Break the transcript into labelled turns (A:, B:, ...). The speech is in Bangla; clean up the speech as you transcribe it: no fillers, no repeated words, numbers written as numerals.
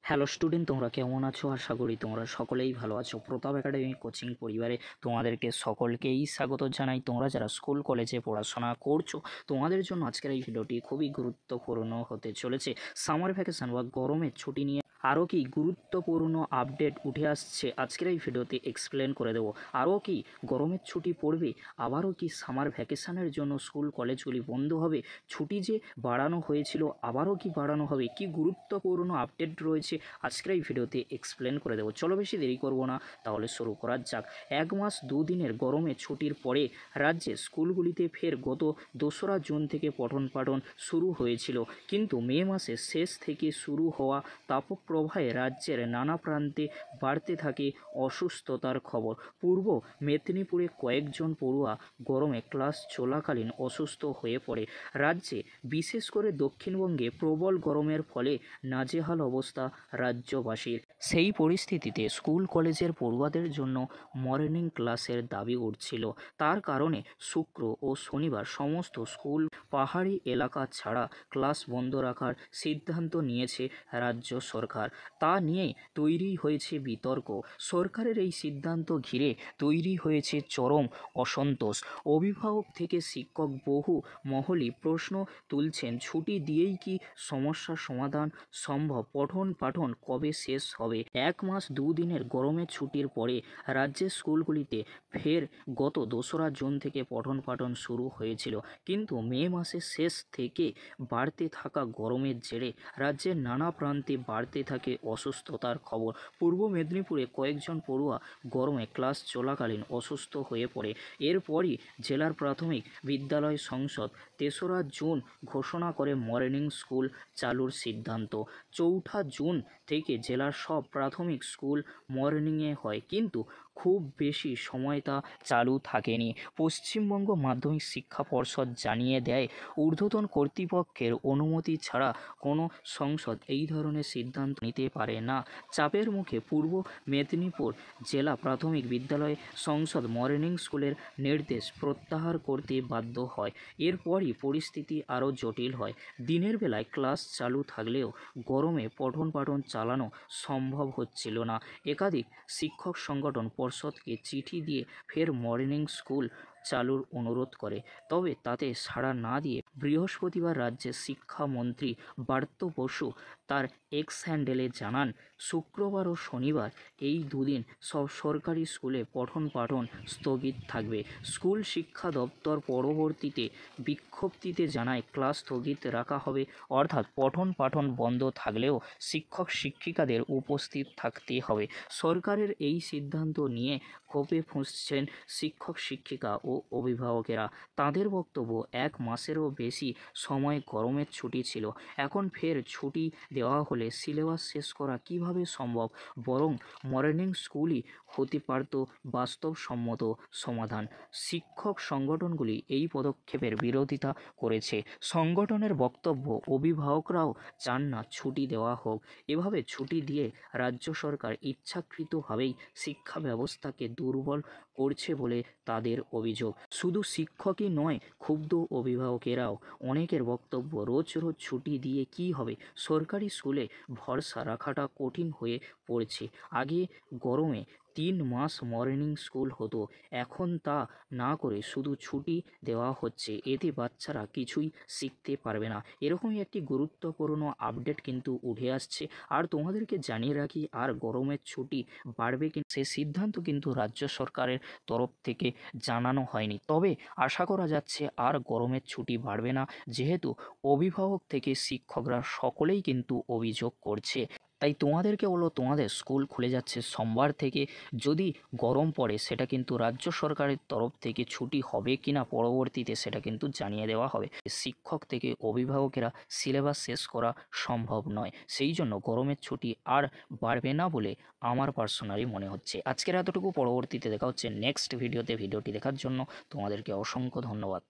A: হ্যালো স্টুডেন্ট, তোমরা কেমন আছো? আশা করি তোমরা সকলেই ভালো আছো। প্রতাপ একাডেমি কোচিং পরিবারে তোমাদেরকে সকলকেই স্বাগত জানাই। তোমরা যারা স্কুল কলেজে পড়াশোনা করছো, তোমাদের জন্য আজকের এই ভিডিওটি খুবই গুরুত্বপূর্ণ হতে চলেছে। সামার ভ্যাকেশন বা গরমের ছুটি নিয়ে আরও কি গুরুত্বপূর্ণ আপডেট উঠে আসছে আজকের এই ভিডিওতে এক্সপ্লেন করে দেবো। আরও কি গরমের ছুটি পড়বে, আবারও কি সামার ভ্যাকেশনের জন্য স্কুল কলেজগুলি বন্ধ হবে, ছুটি যে বাড়ানো হয়েছিল আবারও কি বাড়ানো হবে, কি গুরুত্বপূর্ণ আপডেট রয়েছে আজকের এই ভিডিওতে এক্সপ্লেন করে দেবো। চলো বেশি দেরি করব না, তাহলে শুরু করা যাক। 1 মাস 2 দিনের গরমে ছুটির পরে রাজ্যে স্কুলগুলিতে ফের গত 2রা জুন থেকে পঠন পাঠন শুরু হয়েছিল, কিন্তু মে মাসের শেষ থেকে শুরু হওয়া তাপপ্রবাহে রাজ্যের নানা প্রান্তে বাড়তে থাকে অসুস্থতার খবর। পূর্ব মেদিনীপুরে কয়েকজন পড়ুয়া গরমে ক্লাস চলাকালীন অসুস্থ হয়ে পড়ে। রাজ্যে বিশেষ করে দক্ষিণবঙ্গে প্রবল গরমের ফলে নাজেহাল অবস্থা রাজ্যবাসীর। সেই পরিস্থিতিতে স্কুল কলেজের পড়ুয়াদের জন্য মর্নিং ক্লাসের দাবি উঠছিল। তার কারণে শুক্র ও শনিবার সমস্ত স্কুল পাহাড়ি এলাকা ছাড়া ক্লাস বন্ধ রাখার সিদ্ধান্ত নিয়েছে রাজ্য সরকার। তা নিয়ে তৈরি হয়েছে বিতর্ক। সরকারের এই সিদ্ধান্ত ঘিরে তৈরি হয়েছে চরম অসন্তোষ। অভিভাবক থেকে শিক্ষক বহু মহলই প্রশ্ন তুলছেন, ছুটি দিয়েই কি সমস্যার সমাধান সম্ভব? পঠন পাঠন কবে শেষ হবে? 1 মাস 2 দিনের গরমের ছুটির পরে রাজ্যের স্কুলগুলিতে ফের গত 2রা জুন থেকে পঠন পাঠন শুরু হয়েছিল, কিন্তু মে মাসের শেষ থেকে বাড়তে থাকা গরমের জেরে রাজ্যের নানা প্রান্তে বাড়তে থাকে অসুস্থতার খবর। পূর্ব মেদিনীপুরে কয়েকজন পড়ুয়া গরমে ক্লাস চলাকালীন অসুস্থ হয়ে পড়ে। এরপরই জেলার প্রাথমিক বিদ্যালয় সংসদ 3রা জুন ঘোষণা করে মর্নিং স্কুল চালুর সিদ্ধান্ত। 4ঠা জুন থেকে জেলার সব প্রাথমিক স্কুল মর্নিংয়ে হয়, কিন্তু খুব বেশি সময় তা চালু থাকেনি। পশ্চিমবঙ্গ মাধ্যমিক শিক্ষা পর্ষদ জানিয়ে দেয়, ঊর্ধ্বতন কর্তৃপক্ষের অনুমতি ছাড়া কোনো সংসদ এই ধরনের সিদ্ধান্ত নিতে পারে না। চাপের মুখে পূর্ব মেদিনীপুর জেলা প্রাথমিক বিদ্যালয় সংসদ মর্নিং স্কুলের নির্দেশ প্রত্যাহার করতে বাধ্য হয়। এরপরই পরিস্থিতি আরও জটিল হয়। দিনের বেলায় ক্লাস চালু থাকলেও গরমে পঠন পাঠন চালানো সম্ভব হচ্ছিল না। একাধিক শিক্ষক সংগঠন পর্ষদকে চিঠি দিয়ে ফের মর্নিং স্কুল চালুর অনুরোধ করে, তবে তাতে সাড়া না দিয়ে বৃহস্পতিবার রাজ্যের শিক্ষামন্ত্রী ব্রাত্য বসু তার এক্স হ্যান্ডেলে জানান, শুক্রবার ও শনিবার এই দুদিন সব সরকারি স্কুলে পঠন পাঠন স্থগিত থাকবে। স্কুল শিক্ষা দপ্তর পরবর্তীতে বিজ্ঞপ্তিতে জানায়, ক্লাস স্থগিত রাখা হবে, অর্থাৎ পঠন পাঠন বন্ধ থাকলেও শিক্ষক শিক্ষিকাদের উপস্থিত থাকতে হবে। সরকারের এই সিদ্ধান্ত নিয়ে ক্ষোভে ফুঁসছেন শিক্ষক শিক্ষিকা ও অভিভাবকেরা। তাদের বক্তব্য, 1 মাসেরও বেশি সময় গরমের ছুটি ছিল, এখন ফের ছুটি দেওয়া হলে সিলেবাস শেষ করা কিভাবে সম্ভব? বরং মর্নিং স্কুলই হতে পারত বাস্তবসম্মত সমাধান। শিক্ষক সংগঠনগুলি এই পদক্ষেপের বিরোধিতা করেছে। সংগঠনের বক্তব্য, অভিভাবকরাও চান না ছুটি দেওয়া হোক। এভাবে ছুটি দিয়ে রাজ্য সরকার ইচ্ছাকৃতভাবেই শিক্ষা ব্যবস্থাকে দুর্বল করছে বলে তাদের অভিযোগ। শুধু শিক্ষকই নয়, ক্ষুব্ধ অভিভাবকেরাও। অনেকের বক্তব্য, রোজ রোজ ছুটি দিয়ে কী হবে? সরকারি স্কুলে ভরসা রাখাটা কঠিন হয়ে পড়ছে। আগে গরমে 3 মাস মর্নিং স্কুল হতো, এখন তা না করে শুধু ছুটি দেওয়া হচ্ছে, এতে বাচ্চারা কিছুই শিখতে পারবে না। এরকমই একটি গুরুত্বপূর্ণ আপডেট কিন্তু উঠে আসছে। আর তোমাদেরকে জানিয়ে রাখি, আর গরমের ছুটি বাড়বে কি সে সিদ্ধান্ত কিন্তু রাজ্য সরকারের তরফ থেকে জানানো হয়নি, তবে আশা করা যাচ্ছে আর গরমের ছুটি বাড়বে না, যেহেতু অভিভাবক থেকে শিক্ষকরা সকলেই কিন্তু অভিযোগ করছে। তাই তোমাদেরকে বলো, তোমাদের স্কুল খুলে যাচ্ছে সোমবার থেকে, যদি গরম পড়ে সেটা কিন্তু রাজ্য সরকারের তরফ থেকে ছুটি হবে কি না পরবর্তীতে সেটা কিন্তু জানিয়ে দেওয়া হবে। শিক্ষক থেকে অভিভাবকেরা সিলেবাস শেষ করা সম্ভব নয়, সেই জন্য গরমের ছুটি আর বাড়বে না বলে আমার পার্সোনালি মনে হচ্ছে। আজকের এতটুকু, পরবর্তীতে দেখা হচ্ছে নেক্সট ভিডিওতে। ভিডিওটি দেখার জন্য তোমাদেরকে অসংখ্য ধন্যবাদ।